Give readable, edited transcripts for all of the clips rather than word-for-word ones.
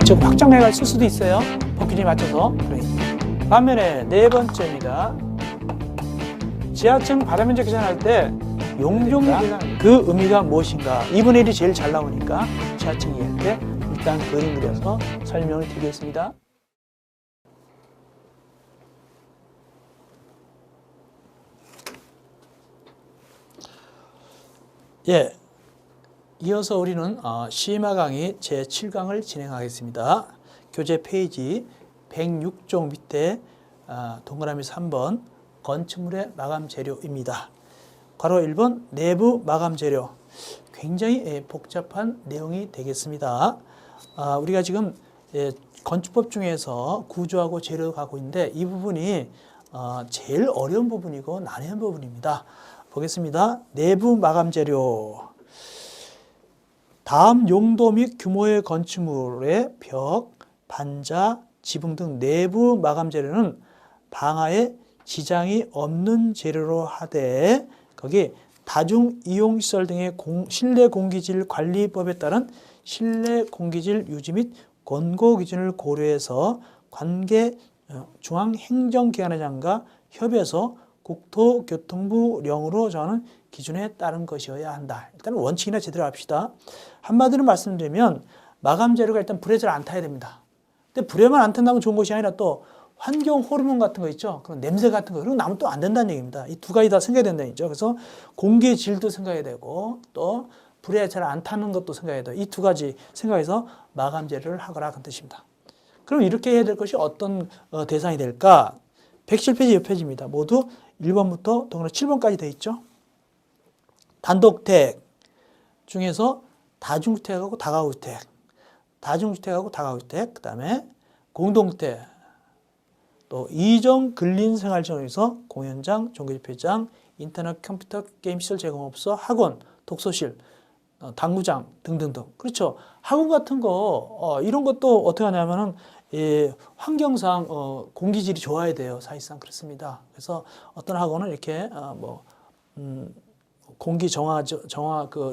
즉 확장해가 쓸 수도 있어요. 법규에 맞춰서. 반면에 네 번째입니다. 지하층 바다면적 계산할 때 용적률 계산 그 의미가 무엇인가? 2분의 1이 제일 잘 나오니까 지하층 이해할 때 일단 그림 그려서 설명을 드리겠습니다. 예, 이어서 우리는 시마 강의 제7강을 진행하겠습니다. 교재 페이지 106쪽 밑에 동그라미 3번 건축물의 마감 재료입니다. 괄호 1번 내부 마감 재료. 굉장히 복잡한 내용이 되겠습니다. 우리가 지금 건축법 중에서 구조하고 재료 가고 있는데 이 부분이 제일 어려운 부분이고 난해한 부분입니다. 보겠습니다. 내부 마감 재료. 다음 용도 및 규모의 건축물의 벽, 반자, 지붕 등 내부 마감 재료는 방화에 지장이 없는 재료로 하되 거기 다중 이용시설 등의 실내 공기질 관리법에 따른 실내 공기질 유지 및 권고 기준을 고려해서 관계 중앙행정기관장과 협의해서 국토교통부령으로 정하는 기준에 따른 것이어야 한다. 일단 원칙이나 제대로 합시다. 한마디로 말씀드리면 마감 재료가 일단 불에 잘 안 타야 됩니다. 근데 불에만 안 탄다면 좋은 것이 아니라 또 환경 호르몬 같은 거 있죠. 그런 냄새 같은 거 그런 거 나면 또 안 된다는 얘기입니다. 이 두 가지 다 생각해야 된다는 얘기죠. 그래서 공기의 질도 생각해야 되고 또 불에 잘 안 타는 것도 생각해야 돼요. 이 두 가지 생각해서 마감 재료를 하거라 그런 뜻입니다. 그럼 이렇게 해야 될 것이 어떤 대상이 될까? 107페이지 옆페이지입니다. 모두 1번부터 동그라미 7번까지 되어 있죠. 단독택 중에서 다중주택하고 다가구주택, 다중주택하고 다가구주택, 그 다음에 공동택, 또 이종 근린생활지원에서 공연장, 종교집회장, 인터넷 컴퓨터 게임 시설 제공업소, 학원, 독서실, 당구장 등등등. 그렇죠. 학원 같은 거 이런 것도 어떻게 하냐면은 환경상 공기질이 좋아야 돼요. 사실상 그렇습니다. 그래서 어떤 학원은 이렇게 공기 정화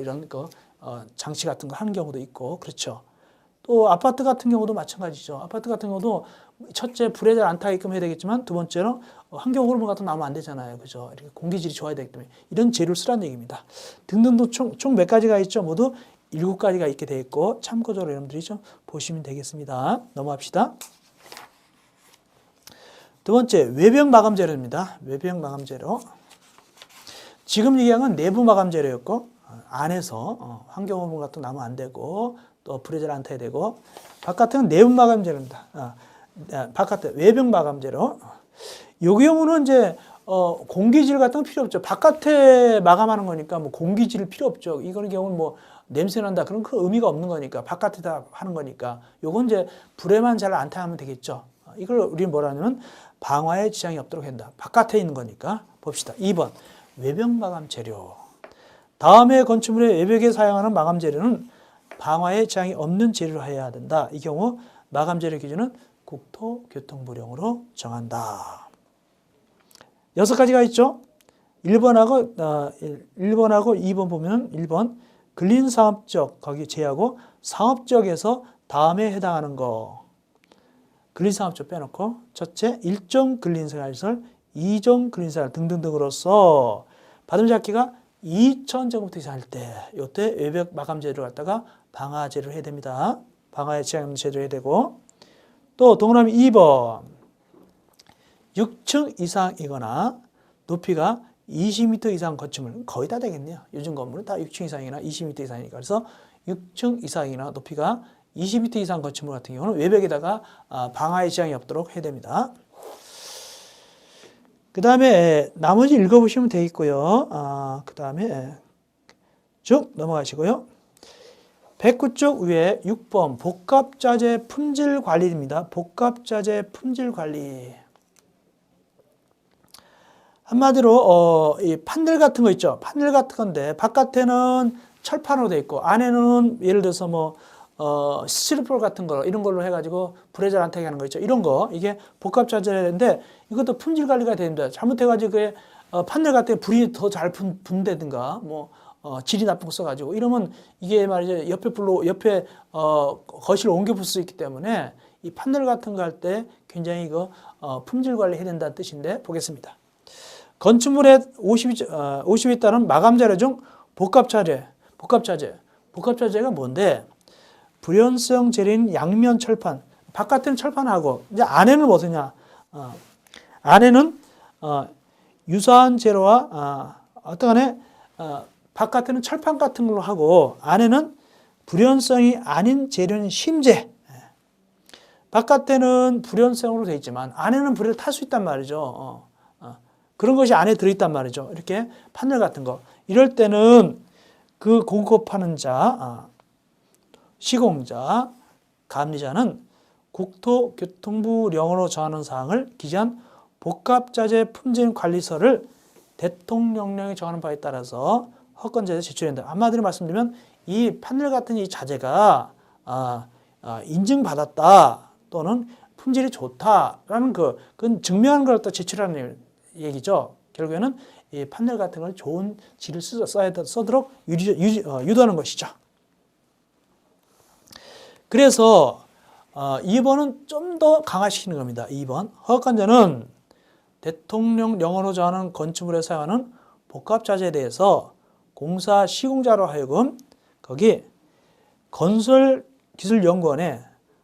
이런 장치 같은 거 하는 경우도 있고 그렇죠. 또 아파트 같은 경우도 마찬가지죠. 아파트 같은 경우도 첫째 불에 잘 안 타게끔 해야 되겠지만 두 번째로 환경 호르몬 같은 거 나오면 안 되잖아요. 그죠? 이렇게 공기질이 좋아야 되기 때문에 이런 재료를 쓰라는 얘기입니다. 등등도 총 몇 가지가 있죠? 모두 7가지가 있게 되어 있고 참고적으로 여러분들이 좀 보시면 되겠습니다. 넘어갑시다. 두 번째 외벽 마감 재료입니다. 외벽 마감 재료. 지금 얘기한 건 내부 마감 재료였고 안에서 환경 호르몬 같은 거 나오면 안 되고 또 불에 잘 안 타야 되고 바깥은 내부 마감 재료입니다. 바깥에 외벽 마감 재료. 요 경우는 이제 공기질 같은 거 필요 없죠. 바깥에 마감하는 거니까 뭐 공기질 필요 없죠. 이거는 경우는 뭐 냄새 난다 그런 그 의미가 없는 거니까 바깥에다 하는 거니까 요건 이제 불에만 잘 안 타면 되겠죠. 이걸 우리는 뭐라 하냐면 방화에 지장이 없도록 한다. 바깥에 있는 거니까 봅시다. 2번 외벽 마감 재료. 다음의 건축물의 외벽에 사용하는 마감 재료는 방화에 지장이 없는 재료로 해야 된다. 이 경우 마감 재료 기준은 국토교통부령으로 정한다. 6가지가 있죠. 1번하고 2번 보면 1번 근린사업적 거기 제하고 사업적에서 다음에 해당하는 거. 근린사업적 빼놓고 첫째 일종 근린생활시설, 이종 근린생활 등등등으로서 받음잡기가 2,000제곱미터 이상 할 때 이때 외벽 마감 재료를 갖다가 방화 재료를 해야 됩니다. 방화에 지장 없는 재료를 해야 되고 또 동그라미 2번 6층 이상이거나 높이가 20m 이상 건축물 거의 다 되겠네요. 요즘 건물은 다 6층 이상이나 20m 이상이니까 그래서 6층 이상이나 높이가 20m 이상 건축물 같은 경우는 외벽에다가 방화에 지장이 없도록 해야 됩니다. 그 다음에 나머지 읽어보시면 되겠고요. 그 다음에 쭉 넘어가시고요. 109쪽 위에 6번 복합자재 품질 관리입니다. 복합자재 품질 관리. 한마디로 이 판넬 같은 거 있죠. 판넬 같은 건데 바깥에는 철판으로 돼 있고 안에는 예를 들어서 뭐 스티로폴 같은 거 이런 걸로 해가지고 불에 잘 안 타게 하는 거 있죠. 이런 거 이게 복합자재인데 이것도 품질 관리가 됩니다. 잘못해가지고 그게 판넬 같은 게 불이 더 잘 분다든가 뭐 질이 나쁜 거 써가지고 이러면 이게 말이죠. 옆에 거실로 옮겨 볼 수 있기 때문에 이 판넬 같은 거 할 때 굉장히 이거 품질 관리해야 된다는 뜻인데 보겠습니다. 건축물에 50에 따른 마감 자료 중 복합자재가 뭔데? 불연성 재료인 양면 철판, 바깥에는 철판하고 이제 안에는 뭐냐? 안에는 유사한 재료와 어떠간에 바깥에는 철판 같은 걸로 하고 안에는 불연성이 아닌 재료는 심재. 바깥에는 불연성으로 되어 있지만 안에는 불을 탈 수 있단 말이죠. 그런 것이 안에 들어있단 말이죠. 이렇게 판넬 같은 거. 이럴 때는 그 공급하는 자, 시공자, 감리자는 국토교통부령으로 정하는 사항을 기재한 복합자재 품질관리서를 대통령령에 정하는 바에 따라서 허권자재 제출한다. 한마디로 말씀드리면 이 판넬 같은 이 자재가 인증받았다 또는 품질이 좋다라는 그건 증명하는 걸 또 제출하는 얘기죠. 결국에는 이 판넬 같은 걸 좋은 질을 써도록 유도하는 것이죠. 그래서 2번은 좀 더 강화시키는 겁니다. 2번 허가권자는 대통령령으로 정하는 건축물에 사용하는 복합자재에 대해서 공사 시공자로 하여금 거기 건설기술연구원에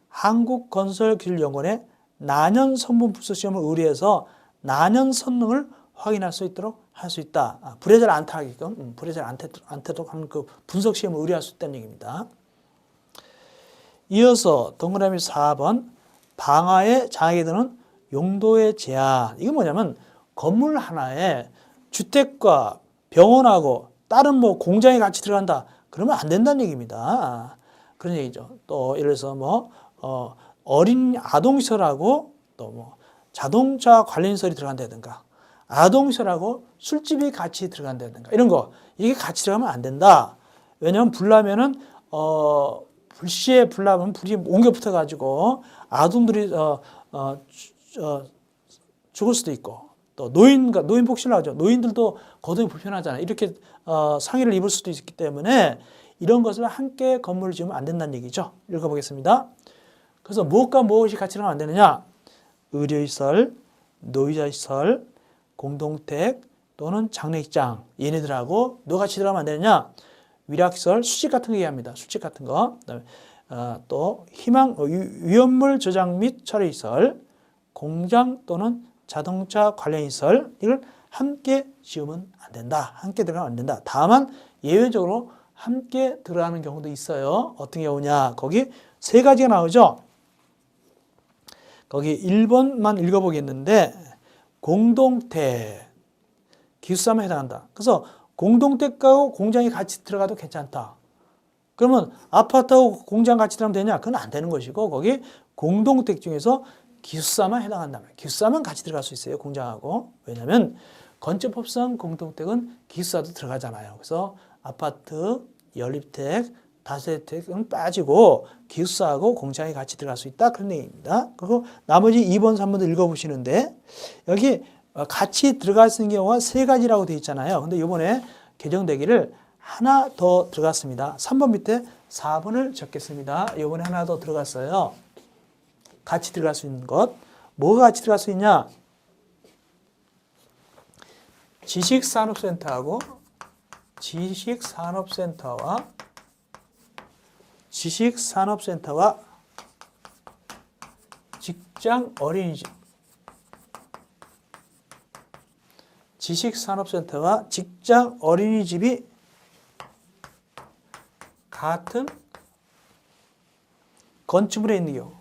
한국건설기술연구원에 난연 성분 분석 시험을 의뢰해서 난연 성능을 확인할 수 있도록 할 수 있다. 불에 잘 안 타게끔, 불에 잘 안 타도록 하는 그 분석 시험을 의뢰할 수 있다는 얘기입니다. 이어서 동그라미 4번 방화에 장애가 되는 용도의 제한. 이건 뭐냐면 건물 하나에 주택과 병원하고 다른 뭐 공장이 같이 들어간다. 그러면 안 된다는 얘기입니다. 그런 얘기죠. 또 예를 들어서 어린 아동시설하고 또 뭐 자동차 관련시설이 들어간다든가 아동시설하고 술집이 같이 들어간다든가 이런 거 이게 같이 들어가면 안 된다. 왜냐하면 불나면은 불시에 불나면 불이 옮겨 붙어가지고 아동들이 죽을 수도 있고 또 노인 복지를 하죠. 노인들도 거동이 불편하잖아요. 이렇게 상해를 입을 수도 있기 때문에 이런 것을 함께 건물을 지으면 안 된다는 얘기죠. 읽어보겠습니다. 그래서 무엇과 무엇이 같이 들어가면 안 되느냐? 의료시설, 노이자시설, 공동택 또는 장례식장 얘네들하고 뭐 같이 들어가면 안 되느냐? 위락시설, 수직 같은 거 얘기합니다. 수직 같은 거. 그다음에 또 위험물 저장 및 처리시설, 공장 또는 자동차 관련시설 이걸 함께 지으면 안 된다. 함께 들어가면 안 된다. 다만 예외적으로 함께 들어가는 경우도 있어요. 어떤 경우냐? 거기 세 가지가 나오죠. 거기 1번만 읽어보겠는데 공동택 기숙사만 해당한다. 그래서 공동택하고 공장이 같이 들어가도 괜찮다. 그러면 아파트하고 공장 같이 들어가면 되냐? 그건 안 되는 것이고 거기 공동택 중에서 기숙사만 해당한다면 기숙사만 같이 들어갈 수 있어요. 공장하고. 왜냐하면 건축법상 공동택은 기숙사도 들어가잖아요. 그래서 아파트, 연립택, 다세대택은 빠지고 기숙사하고 공장이 같이 들어갈 수 있다. 그런 얘기입니다. 그리고 나머지 2번, 3번도 읽어보시는데 여기 같이 들어갈 수 있는 경우가 세 가지라고 되어 있잖아요. 근데 이번에 개정되기를 하나 더 들어갔습니다. 3번 밑에 4번을 적겠습니다. 이번에 하나 더 들어갔어요. 같이 들어갈 수 있는 것. 뭐가 같이 들어갈 수 있냐? 지식산업센터와 직장 어린이집. 지식산업센터와 직장 어린이집이 같은 건축물에 있는 경우.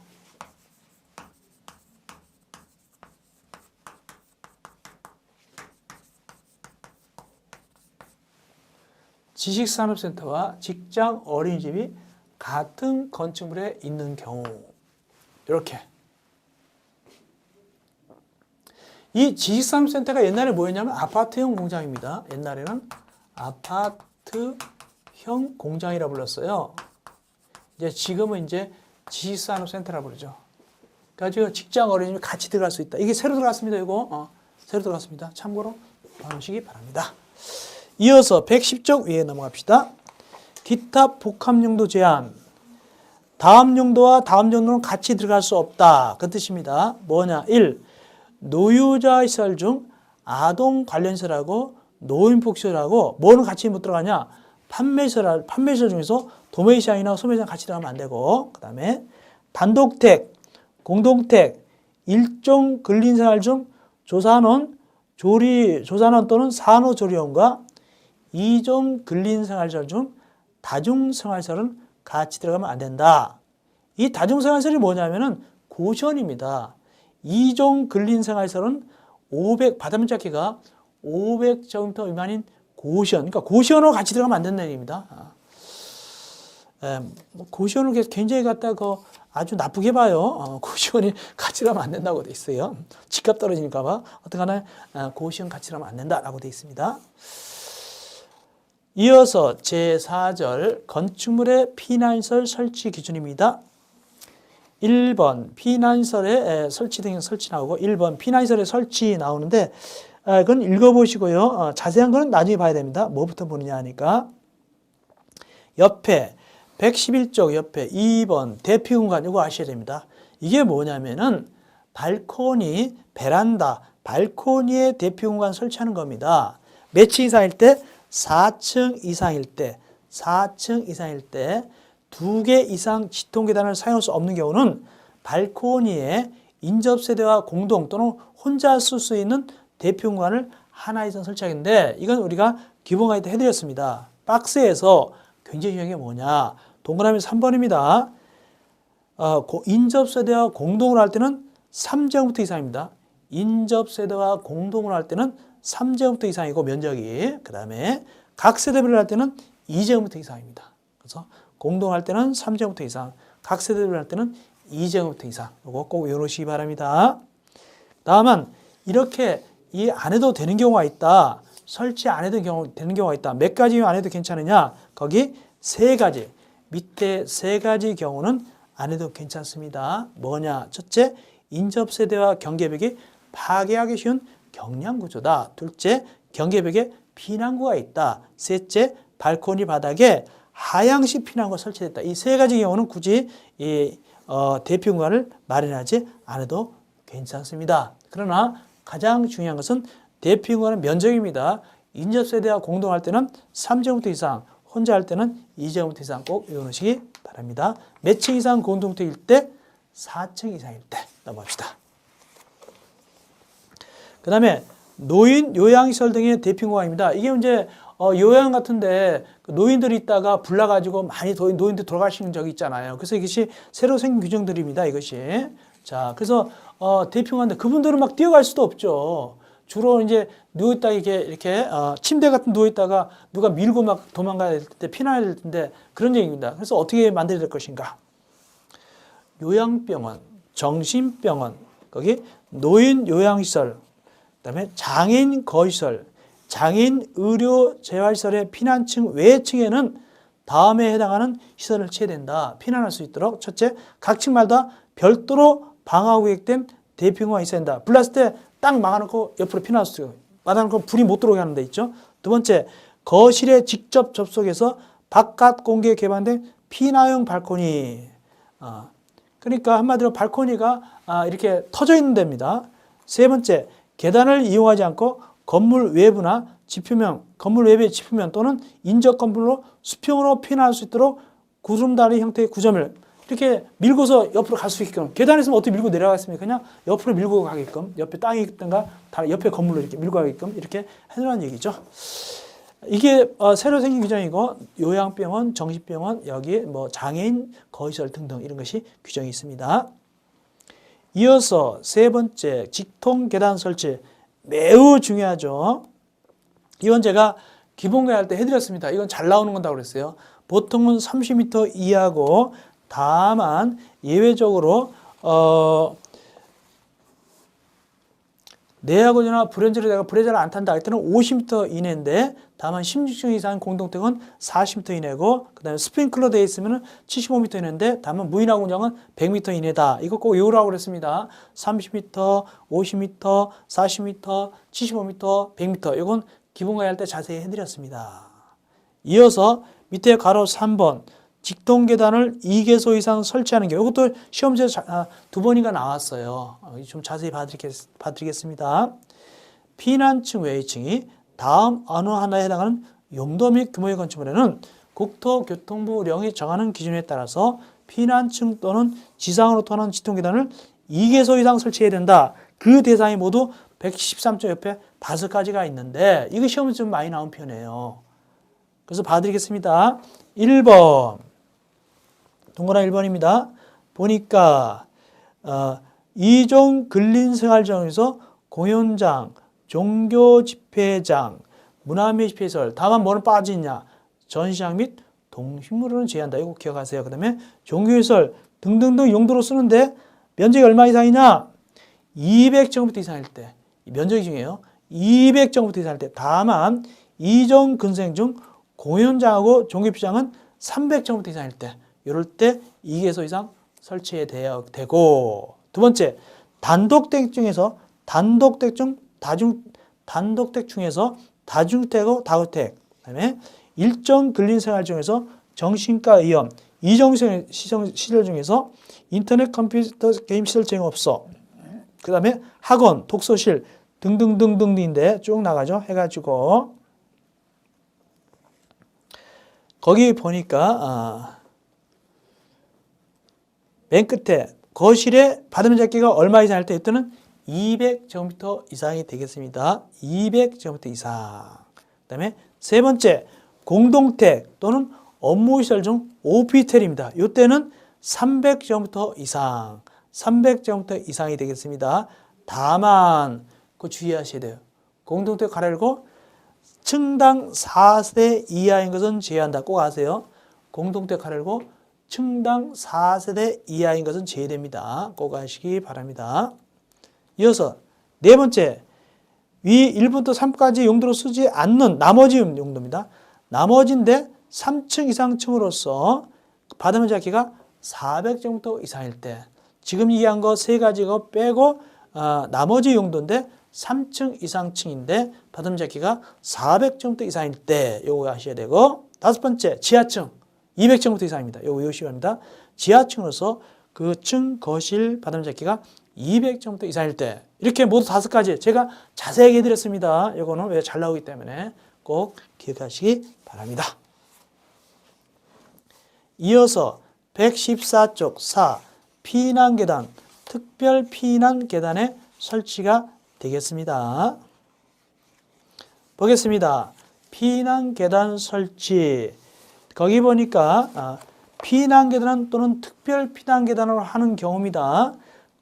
지식산업센터와 직장 어린이집이 같은 건축물에 있는 경우. 이렇게. 이 지식산업센터가 옛날에 뭐였냐면 아파트형 공장입니다. 옛날에는 아파트형 공장이라 불렀어요. 이제 지금은 이제 지식산업센터라 부르죠. 그래가지고 직장 어린이집이 같이 들어갈 수 있다. 이게 새로 들어갔습니다. 이거 새로 들어갔습니다. 참고로 봐주시기 바랍니다. 이어서 110쪽 위에 넘어갑시다. 기타 복합용도 제한. 다음 용도와 다음 용도는 같이 들어갈 수 없다. 그 뜻입니다. 뭐냐? 1. 노유자 시설 중 아동 관련시설하고 노인복지시설하고 뭐는 같이 못 들어가냐? 판매시설 중에서 도매시장이나 소매시장 같이 들어가면 안 되고, 그 다음에 단독택, 공동택, 일종 근린생활 중 조산원 또는 산후조리원과 이종 근린생활시설 중 다중생활시설은 같이 들어가면 안 된다. 이 다중생활시설이 뭐냐면은 고시원입니다. 이종 근린생활시설은 바다면적기가 500제곱미터 미만인 고시원, 그러니까 고시원으로 같이 들어가면 안 된다는 얘기입니다. 고시원을 굉장히 갖다가 아주 나쁘게 봐요. 고시원이 같이 가면 안 된다고 돼 있어요. 집값 떨어지니까 봐. 어떡하나 고시원 같이 가면 안 된다라고 돼 있습니다. 이어서 제4절 건축물의 피난시설 설치 기준입니다. 1번 피난시설의 설치 등의 설치 나오고 1번 피난시설의 설치 나오는데 그건 읽어보시고요. 자세한 거는 나중에 봐야 됩니다. 뭐부터 보느냐 하니까 옆에 111쪽 옆에 2번 대피공간 이거 아셔야 됩니다. 이게 뭐냐면은 발코니, 베란다, 발코니에 대피공간 설치하는 겁니다. 몇 층 이상일 때? 4층 이상일 때 2개 이상 지통계단을 사용할 수 없는 경우는 발코니에 인접세대와 공동 또는 혼자 쓸 수 있는 대피공간을 하나 이상 설치하겠는데 이건 우리가 기본 강의 때 해드렸습니다. 박스에서 굉장히 중요한 게 뭐냐? 동그라미 3번입니다. 인접세대와 공동을 할 때는 3제곱미터 이상입니다. 인접세대와 공동을 할 때는 3제곱미터 이상이고 면적이 그 다음에 각 세대별로 할 때는 2제곱미터 이상입니다. 그래서 공동할 때는 3제곱미터 이상, 각 세대별로 할 때는 2제곱미터 이상. 이거 꼭 외우시기 바랍니다. 다음은 이렇게 이 안 해도 되는 경우가 있다. 설치 안 해도 되는 경우가 있다. 몇 가지 안 해도 괜찮으냐? 거기 3가지. 밑에 3가지 경우는 안 해도 괜찮습니다. 뭐냐? 첫째, 인접세대와 경계벽이 파괴하기 쉬운 경량구조다. 둘째, 경계벽에 피난구가 있다. 셋째, 발코니 바닥에 하향식 피난구가 설치됐다. 이 3가지 경우는 굳이 대피공간을 마련하지 않아도 괜찮습니다. 그러나 가장 중요한 것은 대피공간의 면적입니다. 인접세대와 공동할 때는 3제곱미터 이상, 혼자 할 때는 2제곱미터 이상 꼭 외워놓으시기 바랍니다. 몇 층 이상 공동택일 때? 4층 이상일 때. 넘어갑시다. 그 다음에 노인 요양시설 등의 대피공간입니다. 이게 이제 요양 같은데 노인들이 있다가 불나가지고 많이 노인들 돌아가시는 적이 있잖아요. 그래서 이것이 새로 생긴 규정들입니다. 이것이. 자, 그래서 대피공간인데 그분들은 막 뛰어갈 수도 없죠. 주로 이제 누워있다 이렇게 침대 같은 누워있다가 누가 밀고 막 도망가야 될 때 피나야 될 텐데 그런 얘기입니다. 그래서 어떻게 만들어야 될 것인가? 요양병원, 정신병원, 거기 노인 요양시설, 그다음에 장애인 거시설, 장애인 의료 재활시설의 피난층 외층에는 다음에 해당하는 시설을 취해야 된다. 피난할 수 있도록 첫째, 각 층마다 별도로 방화 구획된 대피공간이 있어야 된다. 불 났을 때 딱 막아놓고 옆으로 피난할 수 있어요. 막아놓고 불이 못 들어오게 하는 데 있죠. 두 번째, 거실에 직접 접속해서 바깥 공기에 개방된 피난용 발코니. 그러니까 한마디로 발코니가 이렇게 터져 있는 데입니다. 세 번째, 계단을 이용하지 않고 건물 외부나 지표면, 건물 외부의 지표면 또는 인접 건물로 수평으로 피난할 수 있도록 구름다리 형태의 구조물 이렇게 밀고서 옆으로 갈 수 있게끔. 계단에 있으면 어떻게 밀고 내려가겠습니까? 그냥 옆으로 밀고 가게끔, 옆에 땅이 있든가 옆에 건물로 이렇게 밀고 가게끔 이렇게 해놓으라는 얘기죠. 이게 새로 생긴 규정이고 요양병원, 정신병원, 여기 뭐 장애인 거시설 등등 이런 것이 규정이 있습니다. 이어서 세 번째, 직통 계단 설치. 매우 중요하죠. 이건 제가 기본과외 할 때 해드렸습니다. 이건 잘 나오는 건다고 그랬어요. 보통은 30m 이하고 다만 예외적으로 내하고나 불연제로 내가 불에 잘 안 탄다 할 때는 50m 이내인데 다만 16층 이상 공동택은 40m 이내고 그 다음에 스프링클러 되어 있으면 75m 이내인데 다만 무인화 공장은 100m 이내다. 이거 꼭 외우라고 그랬습니다. 30m, 50m, 40m, 75m, 100m 이건 기본과외 할 때 자세히 해드렸습니다. 이어서 밑에 가로 3번 직통계단을 2개소 이상 설치하는 경우 이것도 시험지에 두 번인가 나왔어요. 좀 자세히 봐드리겠습니다. 피난층 외의층이 다음 어느 하나에 해당하는 용도 및 규모의 건축물에는 국토교통부령이 정하는 기준에 따라서 피난층 또는 지상으로 통하는 직통계단을 2개소 이상 설치해야 된다. 그 대상이 모두 113조 옆에 5가지가 있는데 이거 시험에 좀 많이 나온 편이에요. 그래서 봐드리겠습니다. 1번 동그라미 1번입니다. 보니까 2종 근린생활장에서 공연장, 종교집회장, 문화예술시설 다만 뭐는 빠지냐? 전시장 및 동식물은 제한한다. 이거 기억하세요. 그 다음에 종교시설 등등등 용도로 쓰는데 면적이 얼마 이상이냐? 200제곱미터 이상일 때 면적이 중요해요. 200제곱미터 이상일 때 다만 2종 근생 중 공연장하고 종교집회장은 300제곱미터 이상일 때 이럴 때 2개소 이상 설치해야 되고 두 번째 단독택 중에서 단독택 중에서 다주택하고 다주택 그다음에 일정 근린생활 중에서 정신과 의원 이정시설 중에서 인터넷 컴퓨터 게임 시설 제공업소 그 다음에 학원 독서실 등등등등인데 쭉 나가죠. 해가지고 거기 보니까 맨 끝에 거실에 받으면 잡기가 얼마 이상 할 때 이때는 200제곱미터 이상이 되겠습니다. 200제곱미터 이상. 그 다음에 세 번째 공동택 또는 업무시설 중 오피스텔입니다. 이때는 300제곱미터 이상. 300제곱미터 이상이 되겠습니다. 다만 그거 주의하셔야 돼요. 공동택 가려고 층당 4세대 이하인 것은 제외한다. 꼭 아세요. 공동택 가려고 층당 4세대 이하인 것은 제외됩니다. 꼭 아시기 바랍니다. 이어서 네 번째, 위 1부터 3까지 용도로 쓰지 않는 나머지 용도입니다. 나머지인데 3층 이상 층으로서 받으면 잡기가 400제곱미터 이상일 때 지금 얘기한 거 세 가지 거 빼고 나머지 용도인데 3층 이상 층인데 받으면 잡기가 400제곱미터 이상일 때 요거 아셔야 되고 다섯 번째 지하층 200제곱미터 이상입니다. 요거 외우시기 바랍니다. 지하층으로서 그 층 거실 받으면 잡기가 200제곱미터 이상일 때 이렇게 모두 5가지 제가 자세하게 해드렸습니다. 이거는 왜 잘 나오기 때문에 꼭 기억하시기 바랍니다. 이어서 114쪽 4 피난계단 특별 피난계단의 설치가 되겠습니다. 보겠습니다. 피난계단 설치 거기 보니까 피난계단 또는 특별 피난계단으로 하는 경우입니다.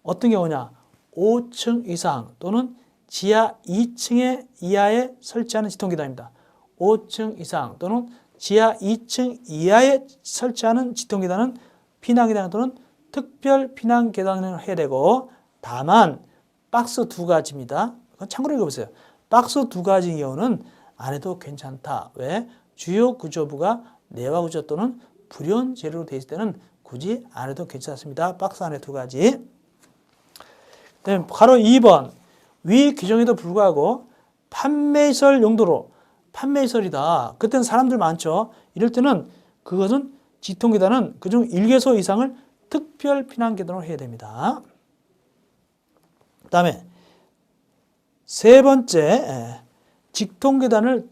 어떤 경우냐? 5층 이상 또는 지하 2층 이하에 설치하는 지통계단입니다. 5층 이상 또는 지하 2층 이하에 설치하는 지통계단은 피난계단 또는 특별 피난계단을 해야 되고 다만 박스 2가지입니다. 참고로 읽어보세요. 박스 2가지 경우는 안 해도 괜찮다. 왜? 주요 구조부가 내화 구조 또는 불연 재료로 되어 있을 때는 굳이 안 해도 괜찮습니다. 박스 안에 2가지. 바로 2번 위 규정에도 불구하고 판매시설 용도로 판매시설이다. 그때는 사람들 많죠. 이럴 때는 그것은 지통계단은 그중 1개소 이상을 특별 피난계단으로 해야 됩니다. 그 다음에 세 번째 직통계단을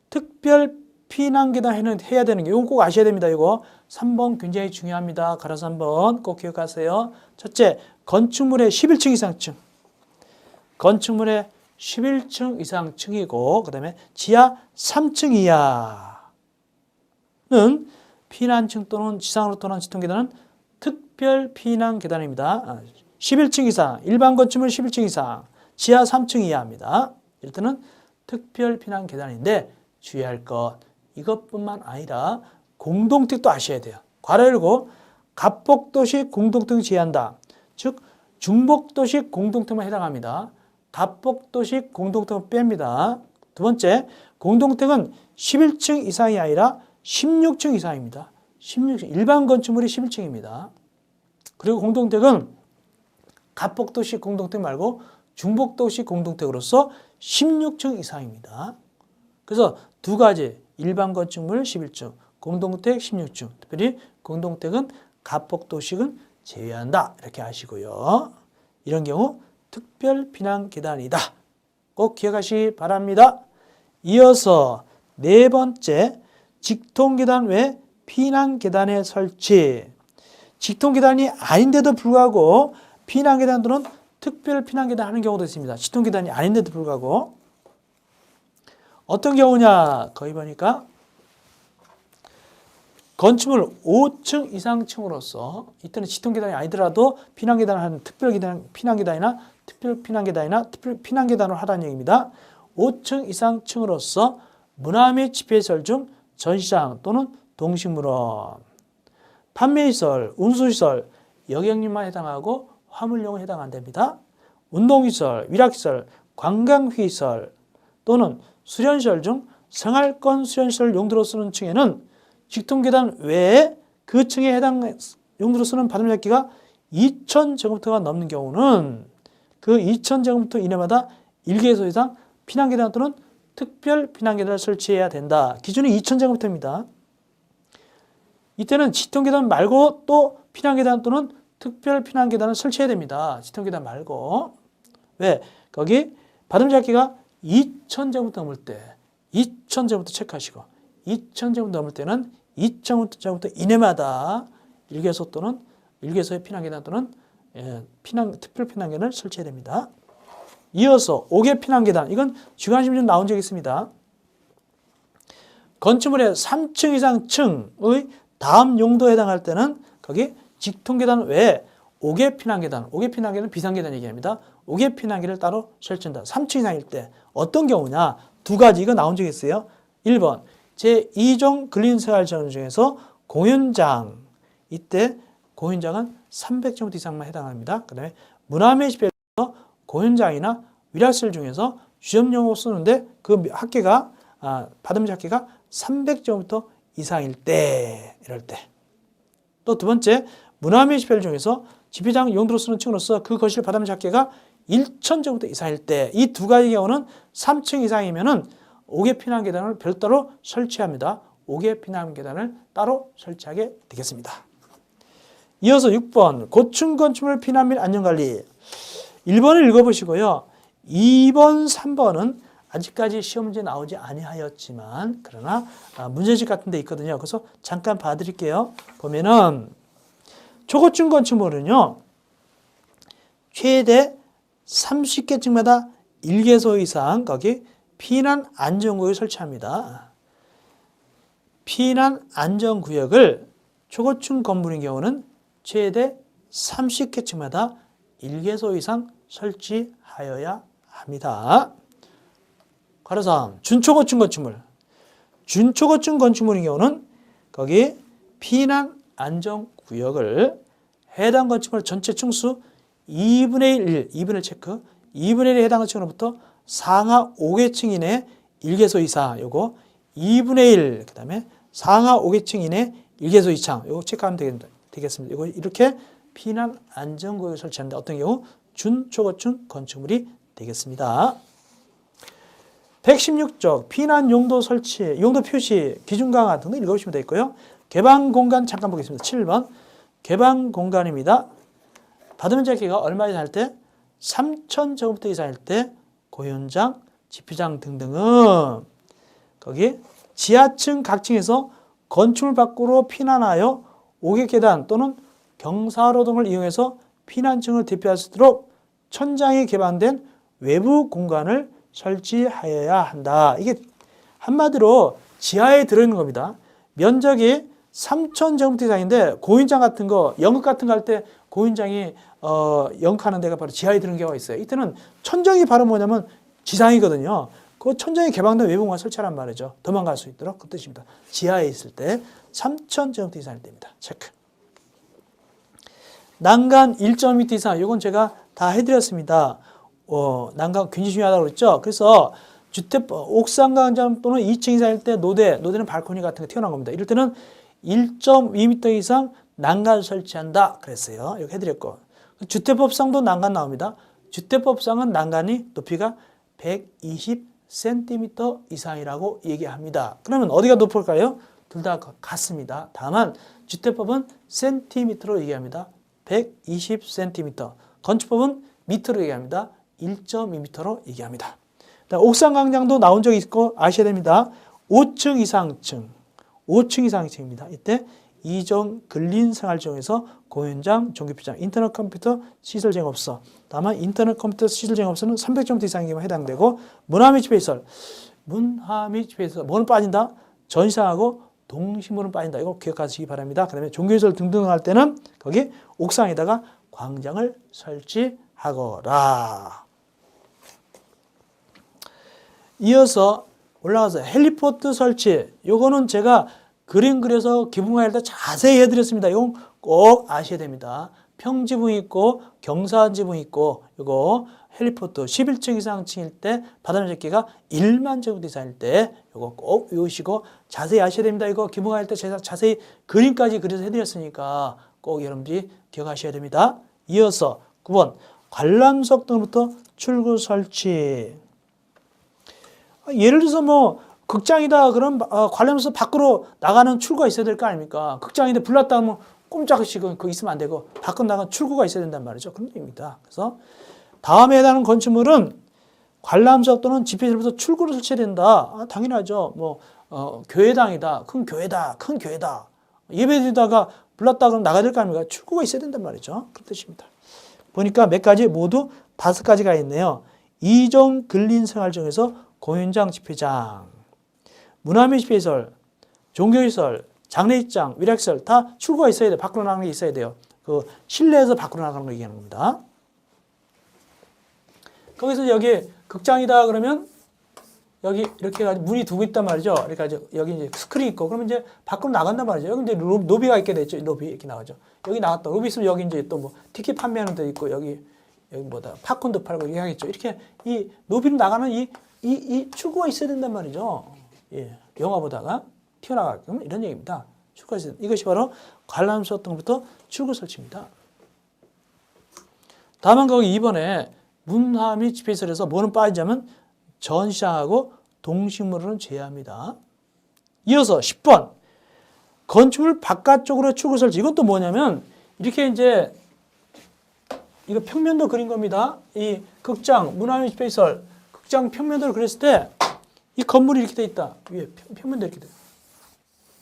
특별 피난계단 해야 되는 게 이거 꼭 아셔야 됩니다. 이거 3번 굉장히 중요합니다. 가로서 3번 꼭 기억하세요. 첫째, 건축물의 11층 이상 층. 건축물의 11층 이상 층이고 그 다음에 지하 3층 이하는 피난층 또는 지상으로 통한 지통계단은 특별 피난계단입니다. 11층 이상, 일반 건축물 11층 이상, 지하 3층 이하입니다. 이럴 때는 특별 피난계단인데 주의할 것 이것뿐만 아니라 공동택도 아셔야 돼요. 괄호 열고 갑복도식 공동택 제외한다. 즉 중복도식 공동택만 해당합니다. 갑복도식 공동택은 뺍니다. 두 번째, 공동택은 11층 이상이 아니라 16층 이상입니다. 16층, 일반 건축물이 11층입니다. 그리고 공동택은 갑복도식 공동택 말고 중복도식 공동택으로서 16층 이상입니다. 그래서 두 가지 일반 건축물 11층, 공동주택 16층, 특별히 공동주택은 가폭도식은 제외한다. 이렇게 아시고요. 이런 경우 특별 피난 계단이다. 꼭 기억하시기 바랍니다. 이어서 네 번째, 직통 계단 외 피난 계단의 설치. 직통 계단이 아닌데도 불구하고 피난 계단 또는 특별 피난 계단 하는 경우도 있습니다. 직통 계단이 아닌데도 불구하고 어떤 경우냐? 거기 보니까 건축물 5층 이상 층으로서 이때는 직통 계단이 아니더라도 피난 계단을 하는 특별 피난 계단이나 특별 피난 계단이나 특별 피난 계단을 하라는 얘기입니다. 5층 이상 층으로서 문화 및 집회시설 중 전시장 또는 동식물원, 판매시설, 운수시설, 여객용만 해당하고 화물용은 해당 안 됩니다. 운동시설, 위락시설, 관광회의시설 또는 수련시설 중 생활권 수련시설 용도로 쓰는 층에는 직통계단 외에 그 층에 해당 용도로 쓰는 받음잡기가 2,000제곱미터가 넘는 경우는 그 2,000제곱미터 이내마다 1개소 이상 피난계단 또는 특별 피난계단을 설치해야 된다. 기준이 2,000제곱미터입니다. 이때는 직통계단 말고 또 피난계단 또는 특별 피난계단을 설치해야 됩니다. 직통계단 말고. 왜? 거기 받음잡기가 2,000제곱미터 넘을 때 2,000제곱미터 체크하시고 2,000제곱미터 넘을 때는 2,000제곱미터 이내마다 1개소 또는 1개소의 피난계단 또는 특별 피난계단을 설치해야 됩니다. 이어서 5개 피난계단. 이건 주간심리 좀 나온 적이 있습니다. 건축물의 3층 이상 층의 다음 용도에 해당할 때는 거기 직통계단 외에 5개 피난계단, 5개 피난계단은 비상계단 얘기합니다. 5개 피난계단을 따로 설치한다. 3층 이상일 때 어떤 경우냐? 두 가지 이거 나온 적이 있어요. 1번 제2종 근린생활지원 중에서 공연장, 이때 공연장은 300제곱미터 이상만 해당합니다. 그 다음에 문화매 집회에서 공연장이나 위락시설 중에서 주점용으로 쓰는데 그 합계가 받음자 합계가 300제곱미터 이상일 때, 이럴 때. 또 두 번째, 문화매 집회를 중에서 집회장 용도로 쓰는 층으로서 그 거실 받음자 합계가 1,000제곱미터 이상일 때, 이 두 가지 경우는 3층 이상이면은 5개 피난계단을 별도로 설치합니다. 5개 피난계단을 따로 설치하게 되겠습니다. 이어서 6번, 고층 건축물 피난 및 안전관리. 1번을 읽어보시고요. 2번, 3번은 아직까지 시험 문제 나오지 아니하였지만 그러나 문제집 같은 데 있거든요. 그래서 잠깐 봐드릴게요. 보면은 초고층 건축물은요. 최대 30개층마다 1개소 이상 거기 피난 안전구역을 설치합니다. 피난 안전구역을 초고층 건물인 경우는 최대 30개층마다 1개소 이상 설치하여야 합니다. 가로 3. 준초고층 건축물. 준초고층 건축물인 경우는 거기 피난 안전구역을 해당 건축물 전체 층수 2분의 1, 2분의 1 체크, 2분의 1에 해당 층으로부터 상하 5개층 이내 1개소 이상, 요거 2분의 1, 그 다음에 상하 5개층 이내 1개소 이상, 요거 체크하면 되겠습니다. 요거 이렇게 피난 안전구역을 설치하는데 어떤 경우 준초고층 건축물이 되겠습니다. 116쪽 피난 용도 설치, 용도 표시, 기준 강화 등등 읽어보시면 되겠고요. 개방 공간 잠깐 보겠습니다. 7번 개방 공간입니다. 받으면 잡기가 얼마 이상 할 때 3,000제곱미터 이상일 때 공연장, 집회장 등등은 거기 지하층 각 층에서 건축물 밖으로 피난하여 5개 계단 또는 경사로 등을 이용해서 피난층을 대피할 수 있도록 천장이 개방된 외부 공간을 설치하여야 한다. 이게 한마디로 지하에 들어있는 겁니다. 면적이 3,000제곱미터 이상인데 공연장 같은 거, 연극 같은 거 할 때 공연장이 연극하는 데가 바로 지하에 들어있는 경우가 있어요. 이때는 천정이 바로 뭐냐면 지상이거든요. 그 천정이 개방된 외부 공간 설치하란 말이죠. 도망갈 수 있도록 그 뜻입니다. 지하에 있을 때 3,000제곱미터 이상일 때입니다. 체크. 난간 1.2m 이상, 이건 제가 다 해드렸습니다. 난간 굉장히 중요하다고 그랬죠. 그래서 주택 옥상 강장 또는 2층 이상일 때 노대는 발코니 같은 게 튀어나온 겁니다. 이럴 때는 1.2m 이상 난간 설치한다 그랬어요. 이거 해드렸고, 주택법상도 난간 나옵니다. 주택법상은 난간이 높이가 120 120cm 이상이라고 얘기합니다. 그러면 어디가 높을까요? 둘 다 같습니다. 다만 주택법은 센티미터로 얘기합니다. 120cm. 건축법은 미터로 얘기합니다. 1.2m로 얘기합니다. 옥상 강장도 나온 적이 있고 아셔야 됩니다. 5층 이상층. 5층 이상층입니다. 이때 이종 근린생활지역에서 공연장, 종교표장, 인터넷 컴퓨터 시설 제공업소. 다만 인터넷 컴퓨터 시설 제공업소는 300점 이상에게만 해당되고 문화 집회시설. 문화 집회시설 뭐는 빠진다? 전시장하고 동식물은 빠진다. 이거 기억하시기 바랍니다. 그 다음에 종교시설 등등 할 때는 거기 옥상에다가 광장을 설치하거라. 이어서 올라가서 헬리포트 설치. 요거는 제가 그림 그려서 기본과일 때 자세히 해드렸습니다. 이건 꼭 아셔야 됩니다. 평지붕 있고 경사지붕 있고 이거 헬리포트 11층 이상층일 때 바닷물제끼가 1만 제곱미터 이상일 때 이거 꼭 외우시고 자세히 아셔야 됩니다. 이거 기본과일 때 제가 자세히 그림까지 그려서 해드렸으니까 꼭 여러분들이 기억하셔야 됩니다. 이어서 9번 관람석 등부터 출구 설치. 예를 들어서 뭐 극장이다 그럼 관람석 밖으로 나가는 출구가 있어야 될 거 아닙니까? 극장인데 불났다 하면 꼼짝없이 거기 있으면 안 되고 밖으로 나가는 출구가 있어야 된단 말이죠. 그런 얘기입니다. 그래서 다음에 해당하는 건축물은 관람석 또는 집회시설부터 출구를 설치해야 된다. 당연하죠. 뭐 교회당이다. 큰 교회다. 큰 교회다. 예배드리다가 불났다 그러면 나가야 될 거 아닙니까? 출구가 있어야 된단 말이죠. 그런 뜻입니다. 보니까 몇 가지 모두 5가지가 있네요. 이종 근린생활지역에서 공연장, 집회장, 문화 및 집회시설, 종교시설, 장례식장, 위락시설 다 출구가 있어야 돼요. 밖으로 나가는 게 있어야 돼요. 그 실내에서 밖으로 나가는 거 얘기하는 겁니다. 거기서 여기 극장이다 그러면 여기 이렇게 해가지고 문이 두고 있단 말이죠. 그러니까 여기 이제 스크린 있고 그러면 이제 밖으로 나간단 말이죠. 여기 이제 로비가 있게 됐죠. 로비 이렇게 나가죠. 여기 나갔다. 로비 있으면 여기 이제 또 뭐 티켓 판매하는 데 있고 여기 뭐다 팝콘도 팔고 이렇게 하겠죠. 이렇게 이 로비로 나가는 이 출구가 있어야 된단 말이죠. 예, 영화 보다가 튀어나가게끔 이런 얘기입니다. 출구가 있어야 된다. 이것이 바로 관람석 등부터 출구 설치입니다. 다만 거기 2번에 문화 및 집회시설에서 뭐는 빠지자면 전시장하고 동식물은 제외합니다. 이어서 10번 건축물 바깥쪽으로 출구 설치. 이건 또 뭐냐면 이렇게 이제 이거 평면도 그린 겁니다. 이 극장, 문화 및 집회시설 극장 평면도를 그렸을 때 이 건물이 이렇게 돼 있다. 위에 평면도 이렇게 돼.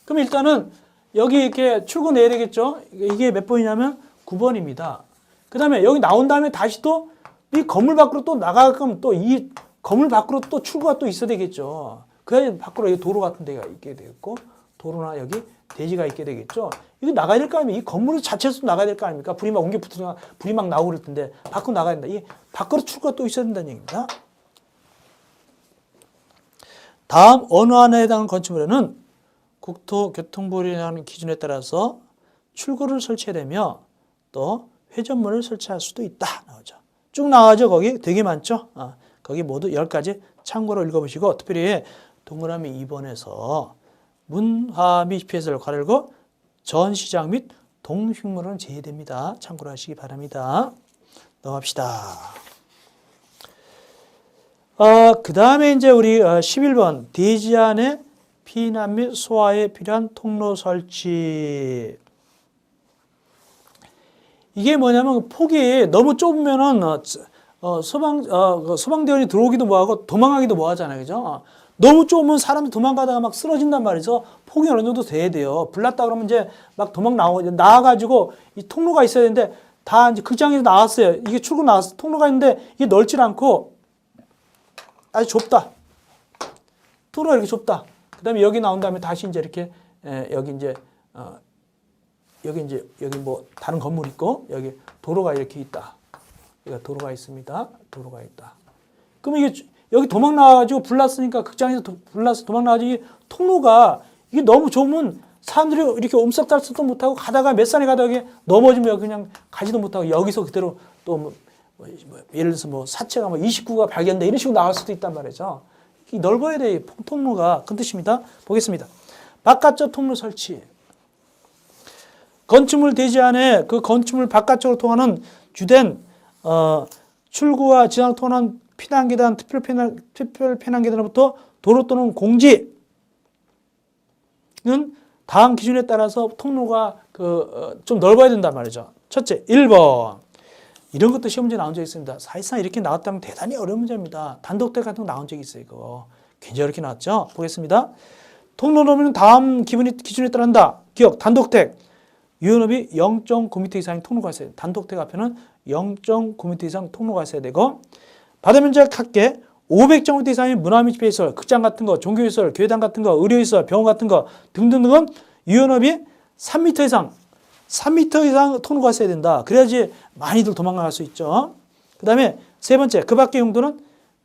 그럼 일단은 여기 이렇게 출구 내야 되겠죠? 이게 몇 번이냐면 9번입니다. 그 다음에 여기 나온 다음에 다시 또 이 건물 밖으로 또 나가면 또 이 건물 밖으로 또 출구가 또 있어야 되겠죠. 그래야 밖으로 여기 도로 같은 데가 있게 되겠고 도로나 여기 대지가 있게 되겠죠. 이거 나가야 될 거 아닙니까? 이 건물 자체에서 나가야 될 거 아닙니까? 불이 막 옮겨 붙으면 불이 막 나오고 그럴 텐데 밖으로 나가야 된다. 이 밖으로 출구가 또 있어야 된다는 얘기입니다. 다음 어느 안에 해당하는 건축물에는 국토교통부에 하는 기준에 따라서 출구를 설치해야 되며 또 회전문을 설치할 수도 있다. 나오죠. 쭉 나와죠. 거기 되게 많죠. 거기 모두 10가지 참고로 읽어보시고 특별히 동그라미 2번에서 문화 및 집회시설 가르고 전시장 및 동식물은 제외됩니다. 참고로 하시기 바랍니다. 넘어갑시다. 그 다음에 이제 우리 11번 대지 안에 피난 및 소화에 필요한 통로 설치. 이게 뭐냐면 폭이 너무 좁으면은 소방대원이 들어오기도 뭐하고 도망가기도 뭐하잖아요. 그죠? 너무 좁으면 사람이 도망가다가 막 쓰러진단 말이죠. 폭이 어느 정도 돼야 돼요. 불났다 그러면 이제 막 나와가지고 이 통로가 있어야 되는데 다 이제 극장에서 나왔어요. 이게 출구 나왔어. 통로가 있는데 이게 넓지 않고 아주 좁다. 통로가 이렇게 좁다. 그 다음에 여기 나온 다음에 다시 이제 이렇게 여기 뭐 다른 건물 있고 여기 도로가 이렇게 있다. 여기가 도로가 있습니다. 도로가 있다. 그러면 이게 여기 도망 나가지고 불났으니까 극장에서 불나서 도망 나가지고 이 통로가 이게 너무 좁으면 사람들이 이렇게 옴싹달싹도 못하고 가다가 몇 산에 가다가 넘어지면 그냥 가지도 못하고 여기서 그대로 또 뭐 예를 들어서 뭐 사체가 뭐 29가 발견돼 이런 식으로 나올 수도 있단 말이죠. 넓어야 돼 통로가 큰 뜻입니다. 보겠습니다. 바깥쪽 통로 설치. 건축물 대지 안에 그 건축물 바깥쪽으로 통하는 주된 출구와 지상을 통하는 피난계단, 특별 피난계단으로부터 도로 또는 공지는 다음 기준에 따라서 통로가 좀 넓어야 된단 말이죠. 첫째, 1번. 이런 것도 시험 문제 나온 적이 있습니다. 사실상 이렇게 나왔다면 대단히 어려운 문제입니다. 단독대 같은 거 나온 적이 있어요. 이거 굉장히 어렵게 나왔죠. 보겠습니다. 통로 너비는 다음 기준에 따른다. 기억, 단독택. 유효너비 0.9m 이상의 통로가 있어야 돼. 단독택 앞에는 0.9m 이상 통로가 있어야 되고, 바다면적 합계 500제곱미터 이상의 문화밀집시설, 극장 같은 거, 종교시설, 교회당 같은 거, 의료시설, 병원 같은 거 등등등은 유효너비 3m 이상, 3m 이상 통로가 있어야 된다. 그래야지 많이들 도망갈 수 있죠. 그 다음에 세 번째, 그 밖의 용도는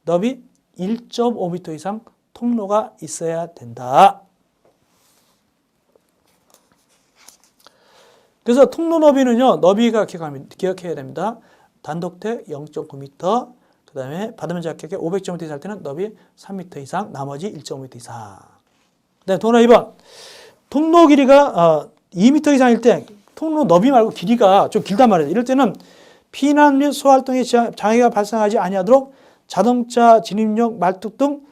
너비 1.5m 이상 통로가 있어야 된다. 그래서 통로 너비는요, 너비가 기억해야 됩니다. 단독택 0.9m, 그 다음에 바다면적 합계 500제곱미터 이상 할 때는 너비 3m 이상, 나머지 1.5m 이상. 네, 통로 2번. 통로 길이가 2m 이상일 때, 통로 너비 말고 길이가 좀 길단 말이에요. 이럴 때는 피난 및 소활동에 장애가 발생하지 아니하도록 자동차 진입역, 말뚝 등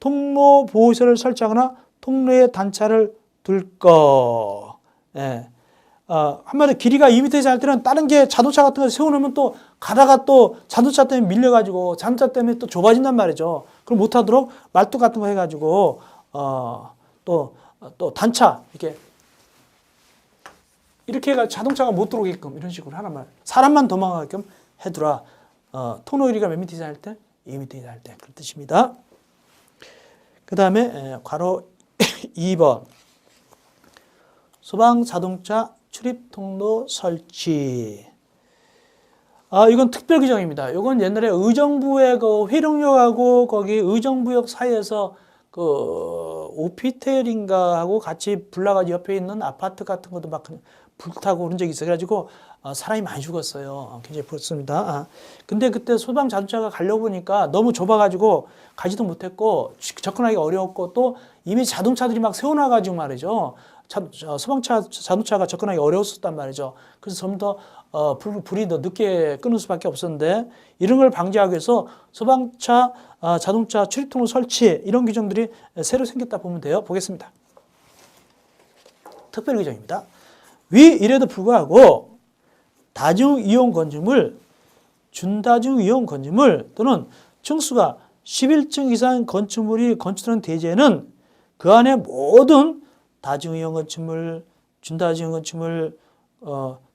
통로 보호시설을 설치하거나 통로에 단차를 둘 거. 예. 한마디로 길이가 2m 이상 할 때는 다른 게 자동차 같은 거 세워놓으면 또 가다가 또 자동차 때문에 밀려가지고 자동차 때문에 또 좁아진단 말이죠. 그럼 못하도록 말뚝 같은 거 해가지고 또 단차 이렇게 해가 자동차가 못 들어오게끔 이런 식으로 하란 말. 사람만 도망가게끔 해두라. 통로 길이가 몇 미터 이상 할 때? 2m 이상 할 때. 그런 뜻입니다. 그 다음에 괄호 2번. 소방 자동차 출입 통로 설치. 이건 특별 규정입니다. 이건 옛날에 의정부의 그 회룡역하고 거기 의정부역 사이에서 그 오피텔인가 하고 같이 불나가지고 옆에 있는 아파트 같은 것도 막 불타고 그런 적이 있어요. 그래가지고 사람이 많이 죽었어요. 굉장히 부럽습니다. 근데 그때 소방 자동차가 가려고 보니까 너무 좁아가지고 가지도 못했고 접근하기 어려웠고 또 이미 자동차들이 막 세워놔가지고 말이죠. 소방차 자동차가 접근하기 어려웠었단 말이죠. 그래서 좀 더 불이 더 늦게 끊을 수밖에 없었는데 이런 걸 방지하기 위해서 소방차 자동차 출입통로 설치 이런 규정들이 새로 생겼다 보면 돼요. 보겠습니다. 특별 규정입니다. 위 이래도 불구하고 다중이용 건축물, 준다중이용 건축물 또는 층수가 11층 이상 건축물이 건축되는 대지에는 그 안에 모든 다중이용 건축물, 준다중이용 건축물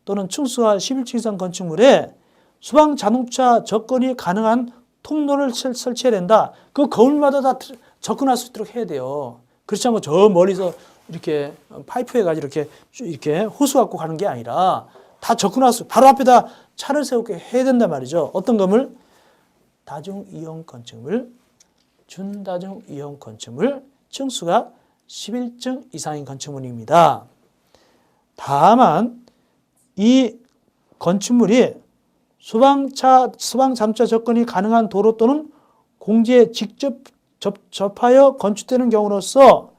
또는 층수가 11층 이상 건축물에 소방 자동차 접근이 가능한 통로를 설치해야 된다. 그 건물마다 다 접근할 수 있도록 해야 돼요. 그렇지 않고 저 멀리서 이렇게 파이프 해가지고 이렇게 호수 갖고 가는 게 아니라 다 접근할 수, 바로 앞에다 차를 세우게 해야 된단 말이죠. 어떤 건물? 다중이용 건축물, 준다중이용 건축물, 층수가 11층 이상인 건축물입니다. 다만 이 건축물이 소방 자동차 접근이 가능한 도로 또는 공지에 직접 접하여 건축되는 경우로서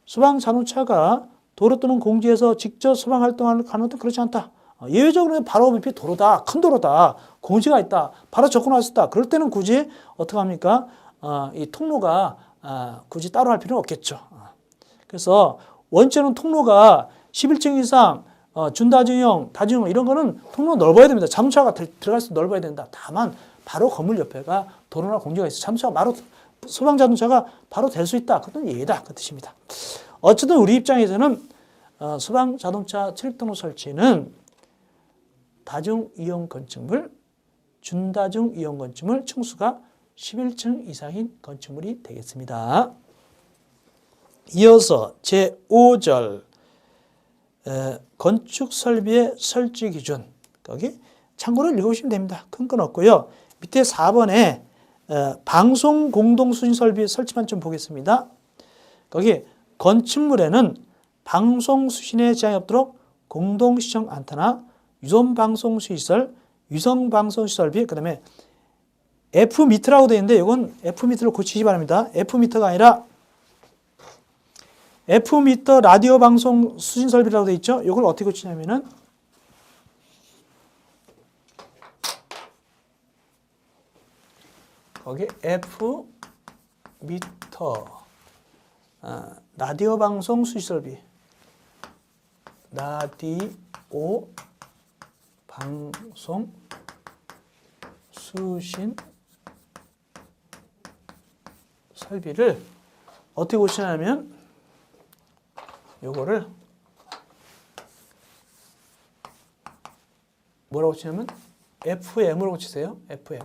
소방 자동차가 도로 또는 공지에서 직접 소방 활동하는 가능성은 그렇지 않다. 예외적으로는 바로 옆이 도로다, 큰 도로다, 공지가 있다, 바로 접근할 수 있다. 그럴 때는 굳이 어떻게 합니까? 이 통로가 굳이 따로 할 필요는 없겠죠. 그래서 원체는 통로가 11층 이상 준다중이용, 다중이용 이런 거는 통로 넓어야 됩니다. 자동차가 들어갈 수 넓어야 된다. 다만 바로 건물 옆에가 도로나 공지가 있어. 자동차가 바로 소방 자동차가 바로 될 수 있다. 그건 예의다. 그 뜻입니다. 어쨌든 우리 입장에서는 소방 자동차 출입통로 설치는 다중이용 건축물, 준다중이용 건축물 층수가 11층 이상인 건축물이 되겠습니다. 이어서 제5절 건축 설비의 설치 기준 거기 참고를 읽으시면 됩니다. 큰 건 없고요. 밑에 4번에 방송 공동 수신 설비 설치만 좀 보겠습니다. 거기 건축물에는 방송 수신에 지장이 없도록 공동 시청 안테나, 유선 방송 시설, 위성 방송 시설비, 그다음에 F미터라고 되어 있는데 이건 F미터를 고치시 바랍니다. F미터가 아니라 F미터 라디오 방송 수신 설비라고 되어 있죠. 이걸 어떻게 고치냐면은 거기 F 미터 라디오 방송 수신 설비 라디오 방송 수신 설비를 어떻게 고치냐면 요거를 뭐라고 치냐면 FM으로 고치세요. FM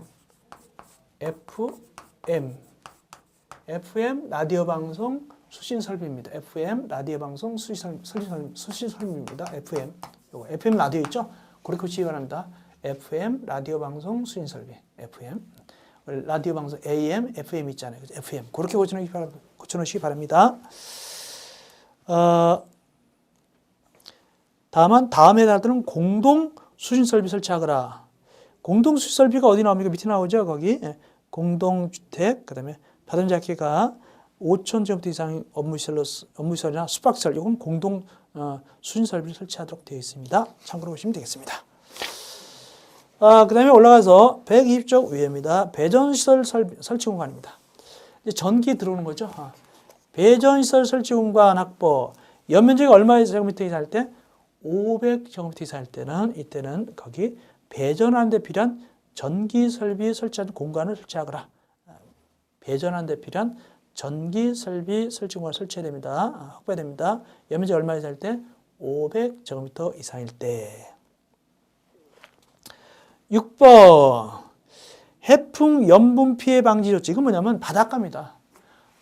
라디오 방송 수신 설비입니다. FM 라디오 방송 수신 설비입니다. FM 요거 FM 라디오 있죠? 그렇게 고치기 바랍니다. FM 라디오 방송 수신 설비 FM 라디오 방송 AM, FM 있잖아요. FM 그렇게 고쳐놓으시기 바랍니다. 다음에 달들은 공동 수신 설비 설치하거라. 공동 수신 설비가 어디 나옵니까? 밑에 나오죠. 거기 공동주택, 그다음에 받은 자키가 5,000제곱미터 이상 업무시설이나 숙박시설, 이건 공동 수신 설비를 설치하도록 되어 있습니다. 참고로 보시면 되겠습니다. 그 다음에 올라가서 120쪽 위에입니다. 배전시설 설치 공간입니다. 이제 전기 들어오는 거죠. 배전시설 설치 공간 확보. 연면적이 얼마 제곱미터 이상 할 때? 500제곱미터 이상 할 때는, 이때는 거기 배전하는 데 필요한 전기 설비 설치하는 공간을 설치하거라. 배전하는 데 필요한 전기 설비 설치 공간을 설치해야 됩니다. 확보해야 됩니다. 연면적이 얼마 이상 할 때? 500제곱미터 이상일 때. 6번 해풍 염분 피해 방지 조치. 이건 뭐냐면 바닷가입니다.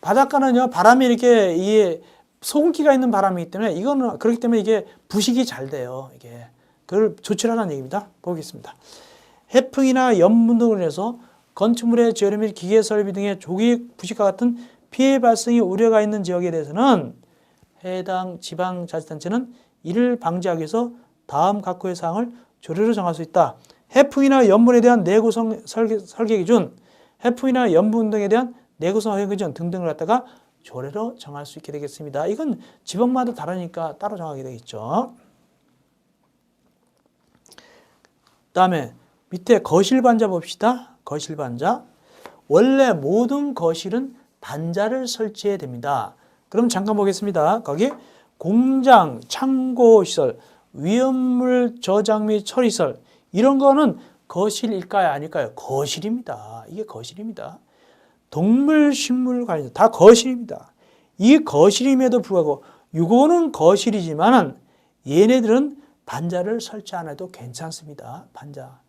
바닷가는요 바람이 이렇게 이 소금기가 있는 바람이기 때문에 이거는 그렇기 때문에 이게 부식이 잘 돼요. 이게 그걸 조치를 하라는 얘기입니다. 보겠습니다. 해풍이나 염분 등으로 인해서 건축물의 재료 및 기계 설비 등의 조기 부식과 같은 피해 발생이 우려가 있는 지역에 대해서는 해당 지방자치단체는 이를 방지하기 위해서 다음 각호의 사항을 조례로 정할 수 있다. 해풍이나 염분에 대한 내구 설계 기준, 해풍이나 염분 등에 대한 내구성 허용 기준 등등을 갖다가 조례로 정할 수 있게 되겠습니다. 이건 지방마다 다르니까 따로 정하게 되겠죠. 그다음에 밑에 거실 반자 봅시다. 거실 반자. 원래 모든 거실은 반자를 설치해야 됩니다. 그럼 잠깐 보겠습니다. 거기 공장, 창고 시설, 위험물 저장 및 처리시설 이런 거는 거실일까요? 아닐까요? 거실입니다. 이게 거실입니다. 동물, 식물 관련 다 거실입니다. 이 거실임에도 불구하고 이거는 거실이지만 얘네들은 반자를 설치 안 해도 괜찮습니다. 반자.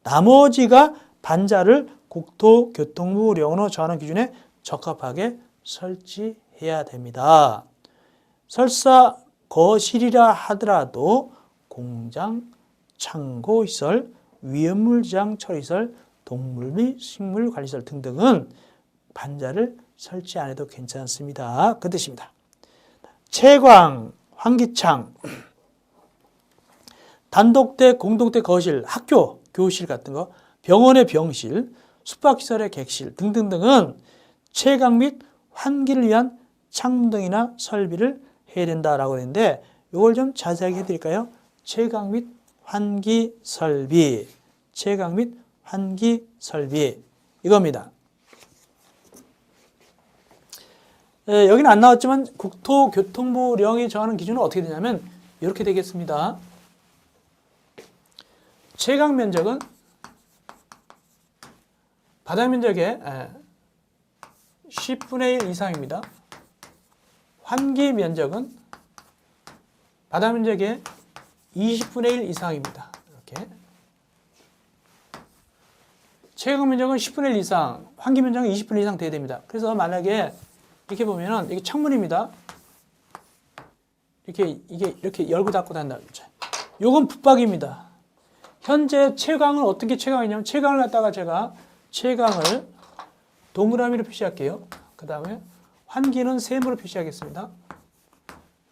나머지가 반자를 국토교통부령으로 정하는 기준에 적합하게 설치해야 됩니다. 설사 거실이라 하더라도 공장, 창고시설, 위험물 저장 처리시설, 동물 및 식물 관리시설 등등은 반자를 설치 안 해도 괜찮습니다. 그 뜻입니다. 채광, 환기창, 단독대, 공동대 거실, 학교, 교실 같은 거, 병원의 병실, 숙박시설의 객실 등등등은 채광 및 환기를 위한 창문 등이나 설비를 해야 된다라고 했는데 이걸 좀 자세하게 해드릴까요? 채광 및 환기 설비, 채광 및 환기 설비 이겁니다. 여기는 안 나왔지만 국토교통부령이 정하는 기준은 어떻게 되냐면 이렇게 되겠습니다. 채광 면적은 바닥 면적의 10분의 1 이상입니다. 환기 면적은 바닥 면적의 20분의 1 이상입니다. 이렇게. 채광 면적은 10분의 1 이상, 환기 면적은 20분의 1 이상 돼야 됩니다. 그래서 만약에 이렇게 보면은 이게 창문입니다. 이렇게 열고 닫고 한다. 요건 붙박이입니다. 현재 채광은 어떻게 채광이냐면 채광을 갖다가 제가 채광을 동그라미로 표시할게요. 그 다음에 환기는 세모로 표시하겠습니다.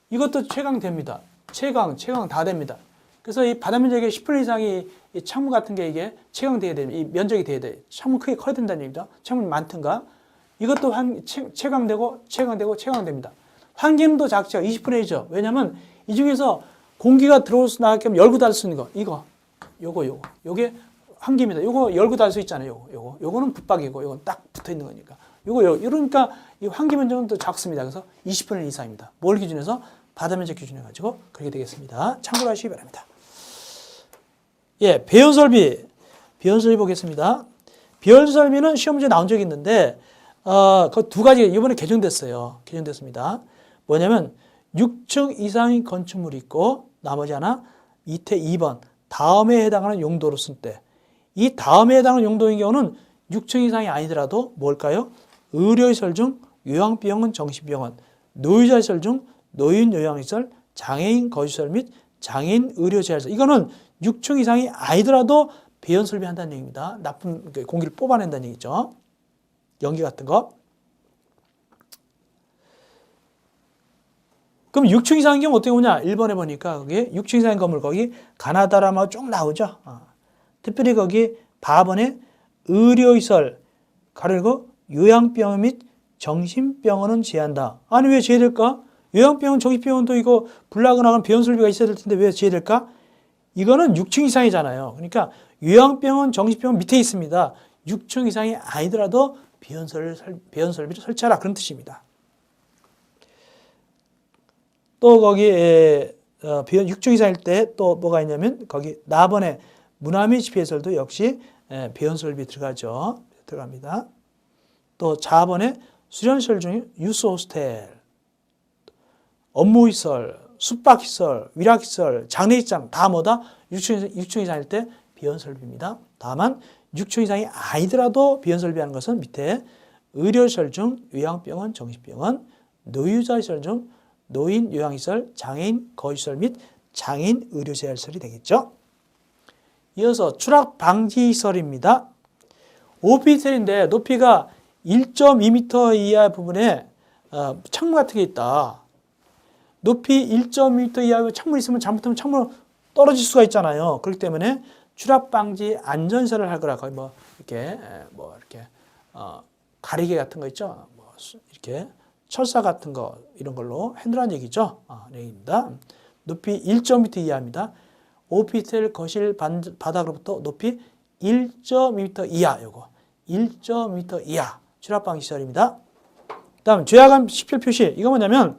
이것도 채광됩니다. 채광 다 됩니다. 그래서 이 바닥 면적의 10분의 1 이상이 이 창문 같은 게 이게 채광돼야 됩니다. 이 면적이 돼야 돼요. 창문 크게 커야 된다는 얘기입니다. 창문 많든가. 이것도 채광됩니다. 환기는 더 작죠. 20분의 1이죠. 왜냐면 이 중에서 공기가 들어올 수 나가게 하면 열고 닫을 수 있는 거. 요게 환기입니다. 요거 열고 닫을 수 있잖아요. 요거는 붙박이고 요건 딱 붙어 있는 거니까. 이러니까 이 환기 면적은 더 작습니다. 그래서 20분의 1 이상입니다. 뭘 기준해서? 바다 면적 기준해 가지고 그렇게 되겠습니다. 참고로 하시기 바랍니다. 예, 배연 설비 보겠습니다. 배연 설비는 시험 문제 나온 적이 있는데 그 두 가지 이번에 개정됐습니다. 뭐냐면 6층 이상의 건축물이 있고 나머지 하나 밑에 2번 다음에 해당하는 용도로 쓴 때, 이 다음에 해당하는 용도인 경우는 6층 이상이 아니더라도 뭘까요? 의료시설 중 요양병원, 정신병원, 노유자시설 중 노인 요양시설, 장애인 거주시설 및 장애인 의료재활시설. 이거는 6층 이상이 아니더라도 배연 설비한다는 얘기입니다. 나쁜 공기를 뽑아낸다는 얘기죠. 연기 같은 거. 그럼 6층 이상인 경우 어떻게 보냐? 1번에 보니까 거기 6층 이상인 건물 거기 가나다라마 쭉 나오죠. 특별히 거기 4번에 의료시설 가르고 요양병원 및 정신병원은 제한다. 아니 왜 제외될까? 요양병원, 정신병원도 이거 불나거나 하면 배연 설비가 있어야 될 텐데 왜 제외될까? 이거는 6층 이상이잖아요. 그러니까 요양병원, 정신병원 밑에 있습니다. 6층 이상이 아니더라도 배연 설비를 설치하라 그런 뜻입니다. 또 거기 6층 이상일 때 또 뭐가 있냐면 거기 4번에 문화미 집회시설도 역시 배연 설비 들어갑니다. 또 4번에 수련시설 중에 유스 호스텔, 업무시설, 숙박시설, 위락시설, 장례식장 다 뭐다? 6층 이상일 때 배연 설비입니다. 다만 6층 이상이 아니더라도 배연 설비하는 것은 밑에 의료시설 중 요양병원, 정신병원, 노유자시설 중 노인 요양시설, 장애인 거주시설 및 장애인 의료재활시설이 되겠죠. 이어서 추락 방지시설입니다. 오피스텔인데 높이가 1.2m 이하 부분에 창문 같은 게 있다. 높이 1.2m 이하 창문 있으면 잘못하면 창문으로 떨어질 수가 있잖아요. 그렇기 때문에 추락 방지 안전시설을 할 거라. 거의 이렇게 가리개 같은 거 있죠. 이렇게 철사 같은 거 이런 걸로 해놓으라는 얘기죠. 얘기입니다. 높이 1.2m 이하입니다. 오피스텔 거실 바닥으로부터 높이 1.2m 이하, 요거 1.2m 이하 추락 방지 시설입니다. 다음 죄악한 식별 표시. 이거 뭐냐면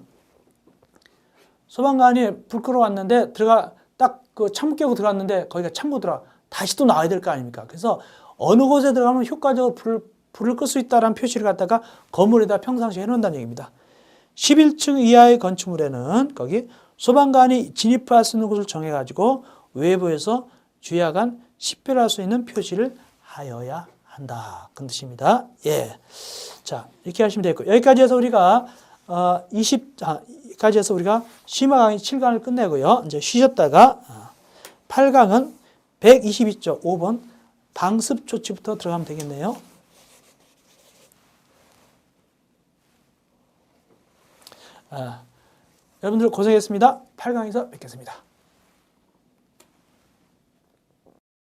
소방관이 불 끄러 왔는데 딱 그 창문 깨고 들어갔는데 거기가 창고더라. 다시 또 나와야 될 거 아닙니까? 그래서 어느 곳에 들어가면 효과적으로 불을 끌 수 있다라는 표시를 갖다가 건물에다 평상시에 해놓는다는 얘기입니다. 11층 이하의 건축물에는 거기 소방관이 진입할 수 있는 곳을 정해가지고 외부에서 주야간 식별할 수 있는 표시를 하여야 한다. 그런 뜻입니다. 예. 자, 이렇게 하시면 되겠고, 여기까지 해서 우리가, 여기까지 해서 우리가 심화 강의 7강을 끝내고요. 이제 쉬셨다가, 8강은 122쪽 5번 방습 조치부터 들어가면 되겠네요. 여러분들 고생했습니다. 8강에서 뵙겠습니다.